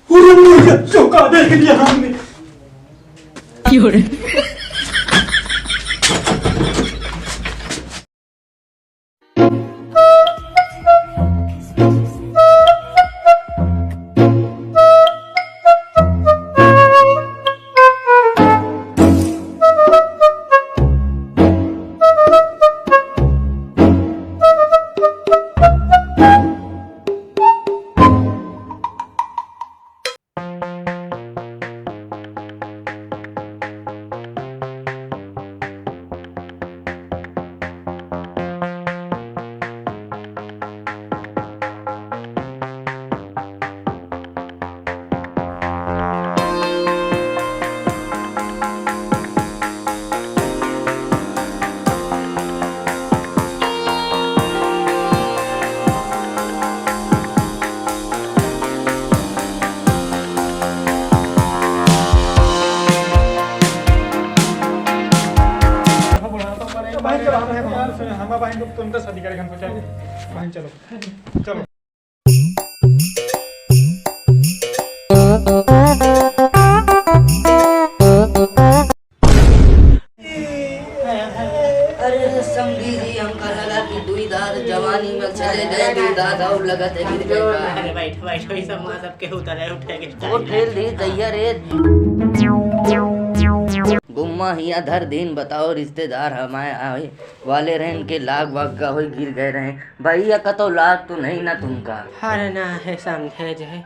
चौका देख लिया हमने। चलो चलो अरे समझी जी हमका लगा कि दुई दाद जवानी में चले गए, दुई दाद और लगा थे गिर गए। अरे बैठ बैठ वही सब वहाँ सबके उतरे उठेंगे वो ठेल दी दैया रे गुम्मा हिया धर दिन बताओ रिश्तेदार हमारे आए वाले रहन के लाग वाग का होई गिर गए रहे भैया का तो लाग तो नहीं ना तुमका। अरे ना है समझे जो है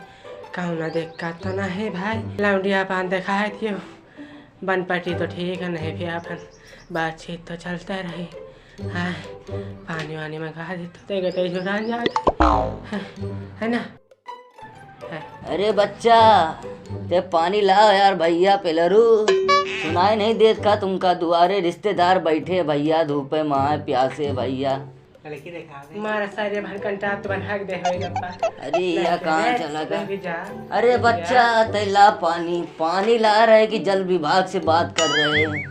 कहूँ ना देख का तो ना है भाई लौंडिया पान देखा है थियो बन पटी तो ठीक है नहीं भी अपन बातचीत तो चलता रही। हाँ पानी वानी में कहा दे तो देगा तो जुड़ान जाते है ना। अरे बच्चा ते पानी लाओ यार भैया पिलरू सुनाई नहीं देत का तुमका दुआरे रिश्तेदार बैठे भैया धूपे माए प्यासे भैया। मारा सारे भन कंटा तो बन हक दे होएगा पा। अरे या कहाँ चला गया। अरे बच्चा तैला पानी पानी ला रहे कि जल विभाग से बात कर रहे हैं।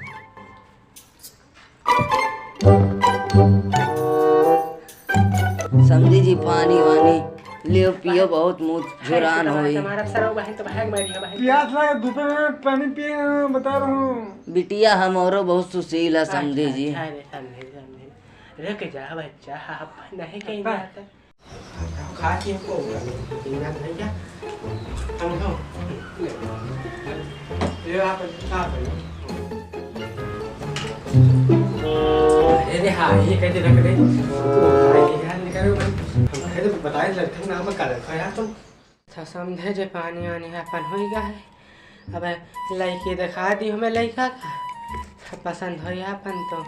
समझी जी पानी वानी लियो पियो बहुत मुँह झुरान होई। प्यास लगा धूपे में पानी पिए बता रहा हूँ। बिटिया हमरो बहुत सुशील है समझी जी। रुक जा बच्चा नहीं कहीं जाता खा के को भैया हम हो ये आप खा अरे हाँ ये कैसे रख दे यार निकालो हम कहे तो बताए लड़के नाम का रखा यार तुम अच्छा समझे जे पानी वानी अपन हो गया है। अब लड़की दिखा दी हमें लड़का का पसंद हो या अपन तो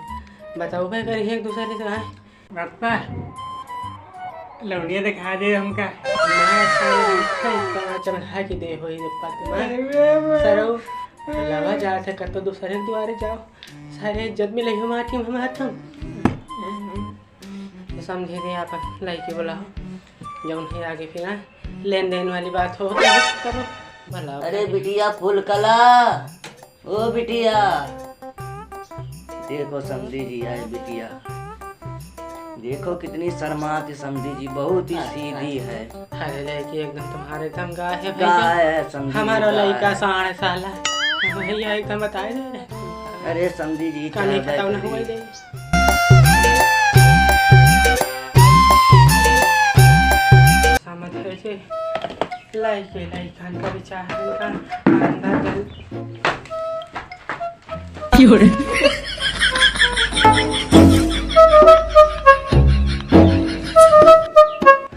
बताओ भाई करी एक दूसरे से आए बापा लौंडिया दिखा दे हमका चमड़ा की दे होई सरो लवा जाते कर तो दूसरे द्वारे जाओ सारे इज्जत में लही माटी हम हाथम समझे दे आप लड़की बोलाओ जब उन्हें आगे फिर लेन देन वाली बात हो करो भला। अरे बिटिया फुल कला ओ बिटिया देखो समझी जी आए बिटिया देखो कितनी शर्माती समझी जी बहुत ही सीधी है। अरे लड़की एकदम तुम्हारे दम गाय है गाय है समझी हमारा लड़का 60 साल है भैया एकदम बताए दे रहे। अरे समझी जी कल खत्म न हुई दे समझ कैसे लड़के लड़का का विचार का अंदर जल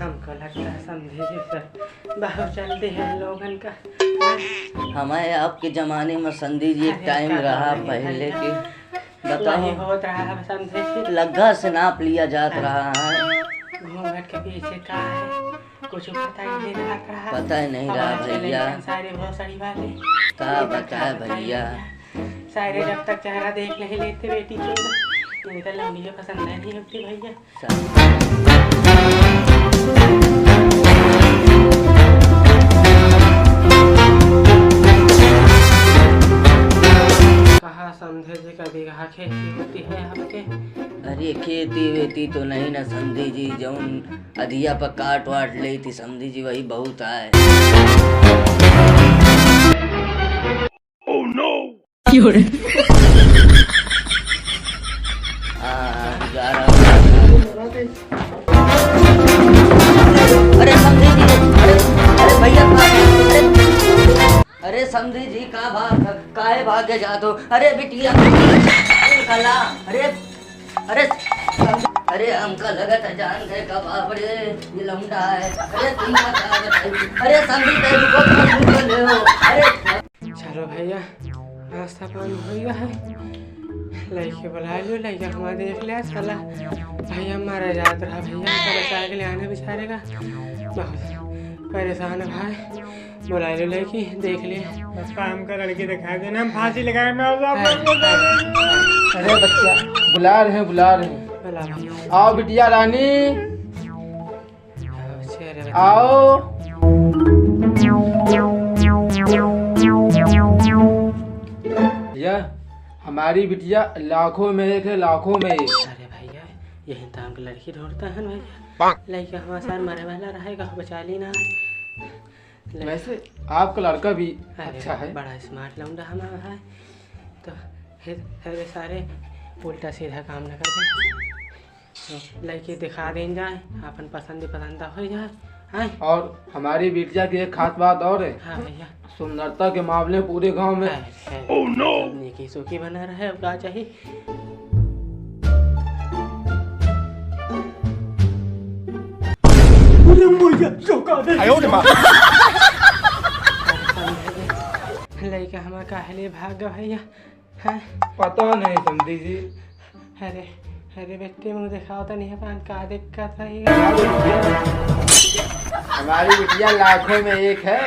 हमको लगता है समझे जी सर बहुत जल्दी है लोगन का। हमारे आपके जमाने में संधि जी एक टाइम रहा पहले के बताओ होता है समझे लग्गा से नाप लिया जात रहा है घूंघट के पीछे का है कुछ पता ही नहीं रहा पता ही नहीं रहा भैया सारे बहुत सारी बातें क्या बताए भैया सारे जब तक चेहरा देख नहीं लेते बेटी को नहीं तो लौंडिया पसंद नहीं होती भैया। कहा समझे जी कभी कहा खेती होती है आपके। अरे जेती वेती तो नहीं न समझी जी, जौन अधिया पर काट वाट ले थी समझी जी वही बहुत आए। अरे समझी जी, अरे भैया अरे समझी जी का भाग काहे भागे जातो। अरे बिटिया कला अरे हमका लगत है जान गए का बाप रे ये लौंडा है। अरे तुम क्या बताइए। अरे समझी ते रुको ले हो। अरे चलो भैया नाश्ता पानी हो गया है, लड़के बुला लो, लड़का हमारा देख लिया साला भैया मारा जात रहा। भैया का बचा के ले आने बेचारे का बहुत परेशान है भाई, बुला लो लड़की देख लिए। काम का लड़की दिखा देना, हम फांसी लगाए मैं। अरे बच्चा बुला रहे हैं बुला भैया आओ बिटिया रानी चेहरे आओ। भैया हमारी बिटिया लाखों में एक है, लाखों में एक। अरे भैया यही तो हमको लड़की ढूंढता है भैया, लड़का हमारे साथ मरे वाला रहेगा, बचा ली ना। वैसे आपका लड़का भी अच्छा है, बड़ा स्मार्ट लौंडा हमारा है, तो फिर सारे उल्टा सीधा काम न कर दे, तो लड़की दिखा दें जाए, अपन पसंदा हो जाए। हाँ और हमारी बिटिया की एक खास बात और है। हाँ भैया सुंदरता के मामले पूरे गांव में नेकी सुखी बना रहे, अब क्या चाहिए। लड़का हमारा काहे भाग गया भैया। हाँ पता नहीं समझी जी। अरे अरे बेटे मुँह दिखाओ तो नहीं पान का दिक्कत है। हमारी बिटिया लाखों में एक है।